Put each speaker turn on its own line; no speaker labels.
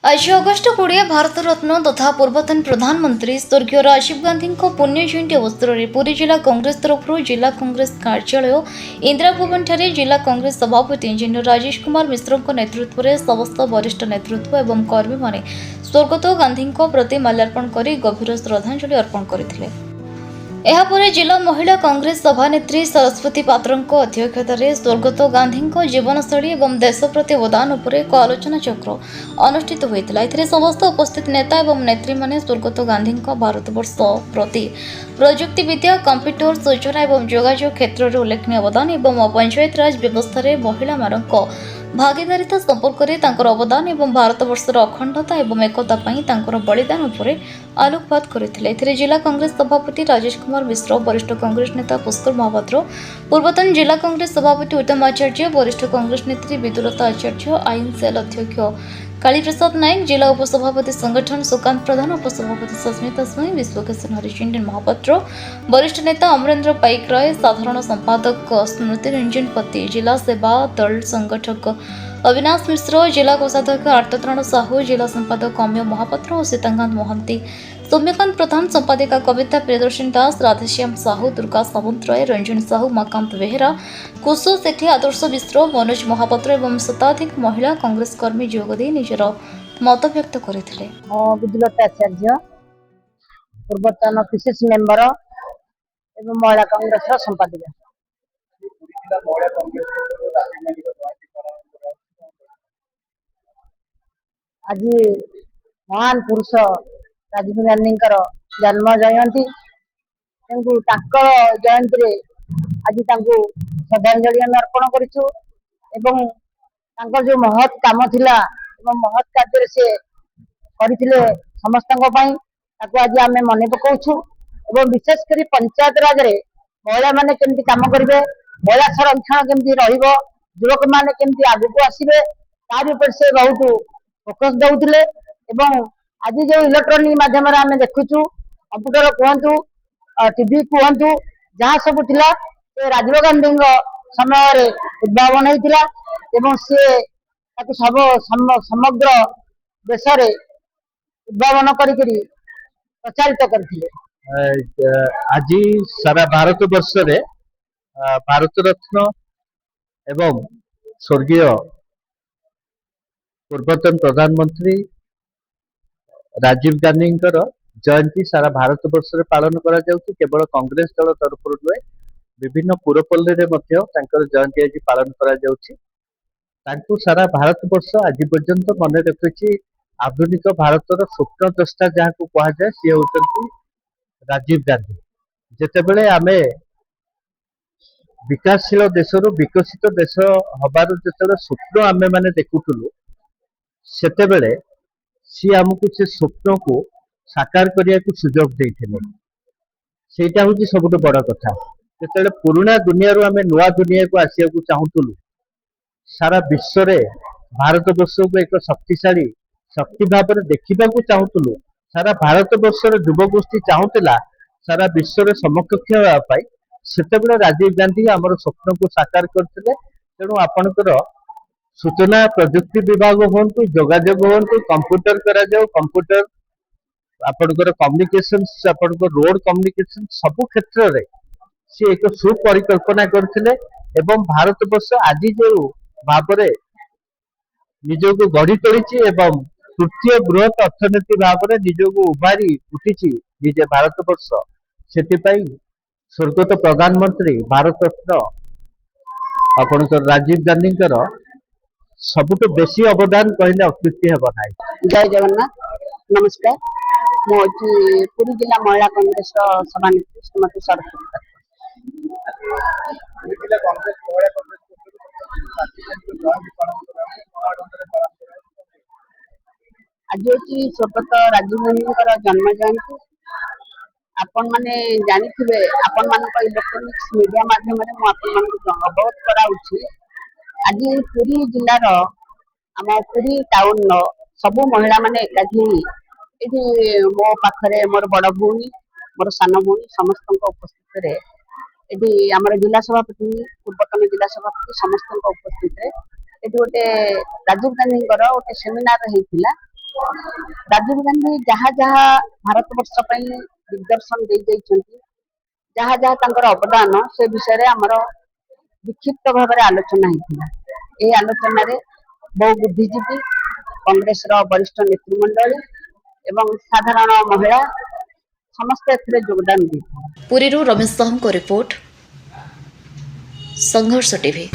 आज अगस्ट 20 भारत रत्न तथा पूर्वतन प्रधानमंत्री स्वर्गीय राजीव गांधी पुण्य जयंती अवसर में पुरी जिला कांग्रेस तरफ जिला कांग्रेस कार्यालय इंदिरा भवन ठारे जिला कांग्रेस सभापति इंजीनियर राजेश कुमार मिश्र नेतृत्व में समस्त वरिष्ठ नेतृत्व एवं कर्मी माने स्वर्गत गांधी प्रति माल्यार्पण कर गभीर श्रद्धांजलि अर्पण करथिले। एहापरे जिला महिला कांग्रेस सभानेत्री सरस्वती पात्रଙ୍କ अध्यक्षताରେ स्वर्गत गांधीଙ୍କ जीवनशैली एवं देश प्रति अवदान उपरे एक आलोचना चक्र अनुष्ठित होइतिला। एथिरे समस्त उपस्थित नेता एवं नेत्री माने स्वर्गत गांधीଙ୍କ भारतवर्ष प्रति प्रजुक्ति विद्या कंप्यूटर सूचना एवं जोगाजोग क्षेत्र में उल्लेखनीय अवदान एवं पंचायत राज व्यवस्था रे महिला मानक भागीदारिता संपर्क में तांकर अवदान एवं भारतवर्षर अखंडता एवं एकता पई तांकर बलिदान उपरे आलोकपात करथिले। एथिरे जिला कांग्रेस सभापति राजेश कुमार मिश्र, वरिष्ठ कांग्रेस नेता पुष्कर महापात्र, पूर्वतन जिला कांग्रेस सभापति उत्तम आचार्य, वरिष्ठ कांग्रेस नेत्री विदुलता आचार्य, आईन सेल अध्यक्ष कालीप्रसाद नायक, जिला उपसभापति संगठन सुकांत प्रधान, उपसभापति सस्मिता स्वाई, विश्वकिशन हरिचंदन महापात्र, वरिष्ठ नेता अमरेंद्र पाइक राय, साधारण संपादक स्मृति रंजन पति, जिला सेवा दल संगठक अविनाश मिश्र, जिला कोषाध्यक्ष आर्तत्राण साहू, जिला संपादक अम्य महापात्र और सीताकांत मोहंती, सौम्यकांत प्रधान, संपादिका कविता प्रियदर्शन दास, राधेश्याम साहू, दुर्गा सावंतराय, रंजन साहू, माकांत बेहेरा, कुशु सेठी, आदर्श मिश्र, मनोज महापात्र एवं शताधिक महिला कांग्रेस कर्मी जोगदे निजर मत व्यक्त करथिले।
विदुलता आचार्य, पूर्वतन पीसीसी मेंबर एवं महिला कांग्रेस संपादिका। आज महान पुरुष राजीव गांधी जन्म जयंती जयंती आज श्रद्धांजलि अर्पण करूँ जो महत् काम थिला महत् कार्य से करथिले समस्त आज आम मन पकाउछु एवं विशेषकर पंचायत राज रे महिला माने केमती काम करेंगे, महिला संरक्षण केमती रहिबो, युवक माने केमती आगु आसबे तार ऊपर से बहुत फोकस दउथिले। एवं आज जो इलेक्ट्रोनिक माध्यम आम देखुचु कंप्यूटर कहतु टीवी कहतु जहाँ सब थिला राजीव गांधी समय उद्भावन होता एवं सी सब समग्र देश में उद्भावन करी प्रचारित करथिले।
आज सारा भारत वर्ष रे भारत रत्न एवं स्वर्गीय पूर्वतन प्रधानमंत्री राजीव गांधी जयंती सारा भारत वर्ष रे पालन करा जाउछि। केवल कांग्रेस दल तरफ नुहे विभिन्न पुरपल्ली रे मध्य तांकर जयंती आज पालन करा जाउछि। तांकु सारा भारत वर्ष आज पर्यंत मन रखिछि। आधुनिक भारतर स्वप्न द्रष्टा जहाँ को कहा जाए सी होउछन्ति राजीव गांधी। जेतेबेले आमे विकासशील देशरू विकसित देश हबार जेतेबेले स्वप्न आमे माने देखुथुलु सेतेबेले सी आमको से स्वप्न को साकार करिया को सुजोग देथिले। सेटा होची सबुठ बड़ कथा। जेतेबेले पुराना दुनिया रो आमे नुआ दुनिया को आसिया को चाहूतुलु सारा विश्व रे भारत वर्ष को एक शक्तिशाली शक्ति भाव में देखा चाहूलु। सारा भारत वर्षर युवगोष्ठी चाहूला सारा विश्व रे समकक्ष होगापाई सेतेबेले राजीव गांधी आमर स्वप्न को साकार करथिले। तेणु आपणकर सूचना प्रजुक्ति विभाग हूँ, जोगाजोग हूँ, कंप्यूटर करा जाओ, कंप्यूटर आपणकर कम्युनिकेशन आपणकर रोड कम्युनिकेशन सबु क्षेत्र रे सी एक सुपरिकल्पना करथिले। एवं भारत वर्ष आज जो भाव में निजको गढ़ी तोड़ी एवं तृतीय बृहत अर्थनीति भाव में निजको उभारी उठी निजे भारत वर्ष से स्वर्गत प्रधानमंत्री भारत रत्न आपणकर राजीव गांधी सबुठ बेसी अवदान कहले अत्युक्ति हेब नाही।
जय जगन्नाथ, नमस्कार। मुझे पुरी जिला महिला कांग्रेस सभानेत्री श्रीमती सरस्वती आज हूँ स्वर्गत राजीव गांधी जन्म जयंती। आपण मैंने जानी आपण मान इलेक्ट्रोनिक्स मीडिया माध्यम अवगत कराऊँ। आज पुरी जिलार आम पुरी टाउन सबु महिला माने एकाठी ये मो पाखरे मोर बड़ भूमि मोर सान भूमि समस्त उपस्थित ये आम जिला सभापति पूर्वतन जिला सभापति समस्त उपस्थित ये गोटे राजीव गांधी गोटे सेमिनार होता ରାଜୀବ ଗାନ୍ଧୀ ଯାହା ଯାହା ଭାରତ ବର୍ଷ ପାଇଁ ଦିଗ୍ଦର୍ଶନ ଦେଇଯାଇଛନ୍ତି, ଯାହା ଯାହା ତାଙ୍କର ଅବଦାନ, ସେ ବିଷୟରେ ଆମର ବିକ୍ଷିପ୍ତ ଭାବରେ ଆଲୋଚନା ହେଇଥିଲା। ଏହି ଆଲୋଚନାରେ ବହୁ ବୁଦ୍ଧିଜୀବୀ, କଂଗ୍ରେସର ବରିଷ୍ଠ ନେତୃମଣ୍ଡଳୀ ଏବଂ ସାଧାରଣ ମହିଳା ସମସ୍ତେ ଏଥିରେ ଯୋଗଦାନ ଦେଇଥିଲେ।
ପୁରୀରୁ ରମେଶ ସାହୁଙ୍କ ରିପୋର୍ଟ, ସଂଘର୍ଷ ଟିଭି।